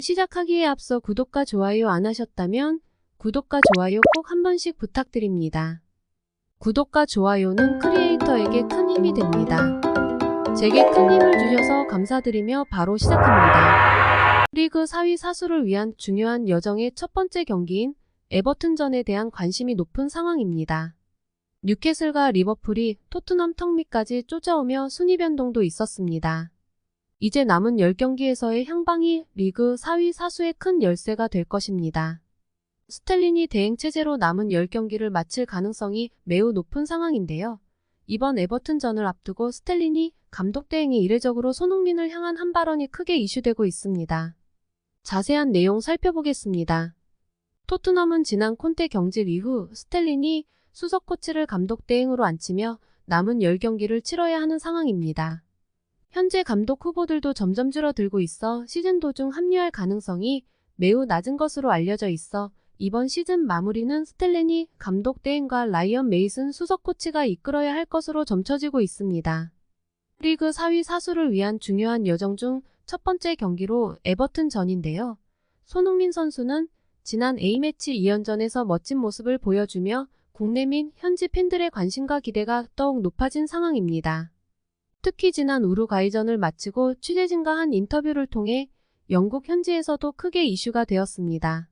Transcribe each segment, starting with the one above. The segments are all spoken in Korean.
시작하기에 앞서 구독과 좋아요 안 하셨다면 구독과 좋아요 꼭 한 번씩 부탁드립니다. 구독과 좋아요는 크리에이터에게 큰 힘이 됩니다. 제게 큰 힘을 주셔서 감사드리며 바로 시작합니다. 리그 4위 사수를 위한 중요한 여정의 첫 번째 경기인 에버튼전에 대한 관심이 높은 상황입니다. 뉴캐슬과 리버풀이 토트넘 턱 밑까지 쫓아오며 순위 변동도 있었습니다. 이제 남은 10경기에서의 향방이 리그 4위 사수의 큰 열쇠가 될 것입니다. 스텔린이 대행체제로 남은 10경기를 마칠 가능성이 매우 높은 상황인데요. 이번 에버튼전을 앞두고 스텔린이 감독 대행이 이례적으로 손흥민을 향한 한 발언이 크게 이슈되고 있습니다. 자세한 내용 살펴보겠습니다. 토트넘은 지난 콘테 경질 이후 스텔린이 수석 코치를 감독 대행으로 앉히며 남은 10경기를 치러야 하는 상황입니다. 현재 감독 후보들도 점점 줄어들고 있어 시즌 도중 합류할 가능성이 매우 낮은 것으로 알려져 있어 이번 시즌 마무리는 스텔린이 감독 대행과 라이언 메이슨 수석 코치가 이끌어야 할 것으로 점쳐지고 있습니다. 리그 4위 사수를 위한 중요한 여정 중 첫 번째 경기로 에버튼전인데요. 손흥민 선수는 지난 A매치 2연전에서 멋진 모습을 보여주며 국내 및 현지 팬들의 관심과 기대가 더욱 높아진 상황입니다. 특히 지난 우루과이전을 마치고 취재진과 한 인터뷰를 통해 영국 현지에서도 크게 이슈가 되었습니다.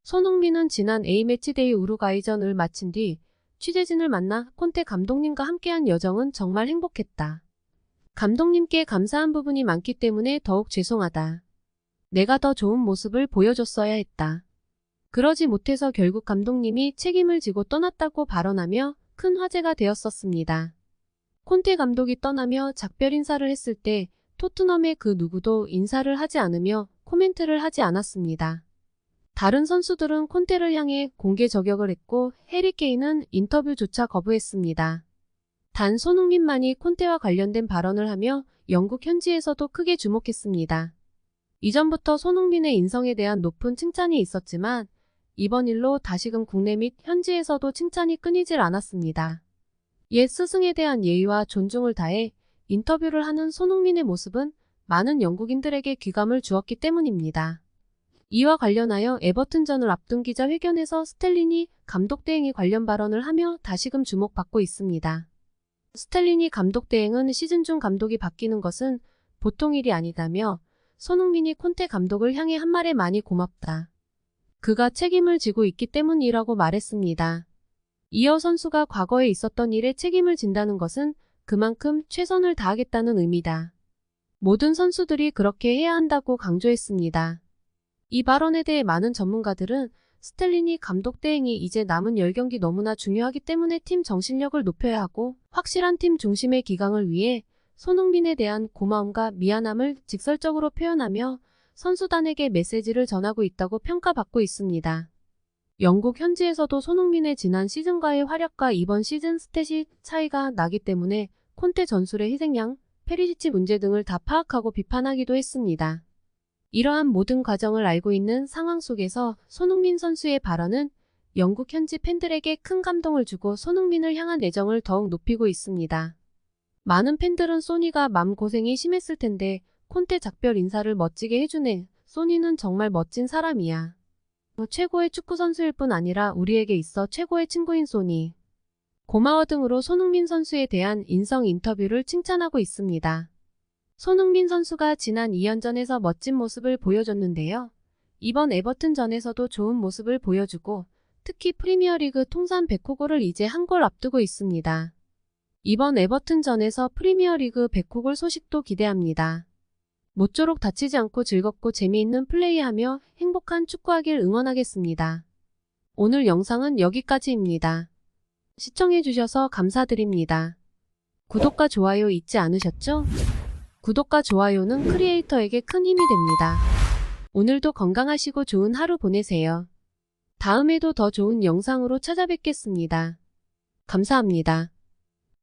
손흥민은 지난 A매치데이 우루과이전을 마친 뒤 취재진을 만나 콘테 감독님과 함께한 여정은 정말 행복했다. 감독님께 감사한 부분이 많기 때문에 더욱 죄송하다. 내가 더 좋은 모습을 보여줬어야 했다. 그러지 못해서 결국 감독님이 책임을 지고 떠났다고 발언하며 큰 화제가 되었었습니다. 콘테 감독이 떠나며 작별 인사를 했을 때 토트넘의 그 누구도 인사를 하지 않으며 코멘트를 하지 않았습니다. 다른 선수들은 콘테를 향해 공개 저격을 했고 해리 케인은 인터뷰조차 거부했습니다. 단 손흥민만이 콘테와 관련된 발언을 하며 영국 현지에서도 크게 주목했습니다. 이전부터 손흥민의 인성에 대한 높은 칭찬이 있었지만 이번 일로 다시금 국내 및 현지에서도 칭찬이 끊이질 않았습니다. 옛 스승에 대한 예의와 존중을 다해 인터뷰를 하는 손흥민의 모습은 많은 영국인들에게 귀감을 주었기 때문입니다. 이와 관련하여 에버튼전을 앞둔 기자회견에서 스텔린이 감독 대행이 관련 발언을 하며 다시금 주목받고 있습니다. 스텔린이 감독 대행은 시즌 중 감독이 바뀌는 것은 보통 일이 아니다며 손흥민이 콘테 감독을 향해 한 말에 많이 고맙다. 그가 책임을 지고 있기 때문이라고 말했습니다. 이어 선수가 과거에 있었던 일에 책임을 진다는 것은 그만큼 최선을 다하겠다는 의미다. 모든 선수들이 그렇게 해야 한다고 강조했습니다. 이 발언에 대해 많은 전문가들은 스텔린이 감독 대행이 이제 남은 10경기 너무나 중요하기 때문에 팀 정신력을 높여야 하고 확실한 팀 중심의 기강을 위해 손흥민에 대한 고마움과 미안함을 직설적으로 표현하며 선수단에게 메시지를 전하고 있다고 평가받고 있습니다. 영국 현지에서도 손흥민의 지난 시즌과의 활약과 이번 시즌 스탯이 차이가 나기 때문에 콘테 전술의 희생양, 페리시치 문제 등을 다 파악하고 비판하기도 했습니다. 이러한 모든 과정을 알고 있는 상황 속에서 손흥민 선수의 발언은 영국 현지 팬들에게 큰 감동을 주고 손흥민을 향한 애정을 더욱 높이고 있습니다. 많은 팬들은 소니가 맘고생이 심했을 텐데 콘테 작별 인사를 멋지게 해주네. 소니는 정말 멋진 사람이야. 최고의 축구 선수일 뿐 아니라 우리에게 있어 최고의 친구인 소니. 고마워 등으로 손흥민 선수에 대한 인성 인터뷰를 칭찬하고 있습니다. 손흥민 선수가 지난 2연전에서 멋진 모습을 보여줬는데요. 이번 에버튼전에서도 좋은 모습을 보여주고 특히 프리미어리그 통산 100호골을 이제 한 골 앞두고 있습니다. 이번 에버튼전에서 프리미어리그 100호골 소식도 기대합니다. 모쪼록 다치지 않고 즐겁고 재미있는 플레이하며 행복한 축구하길 응원하겠습니다. 오늘 영상은 여기까지입니다. 시청해주셔서 감사드립니다. 구독과 좋아요 잊지 않으셨죠? 구독과 좋아요는 크리에이터에게 큰 힘이 됩니다. 오늘도 건강하시고 좋은 하루 보내세요. 다음에도 더 좋은 영상으로 찾아뵙겠습니다. 감사합니다.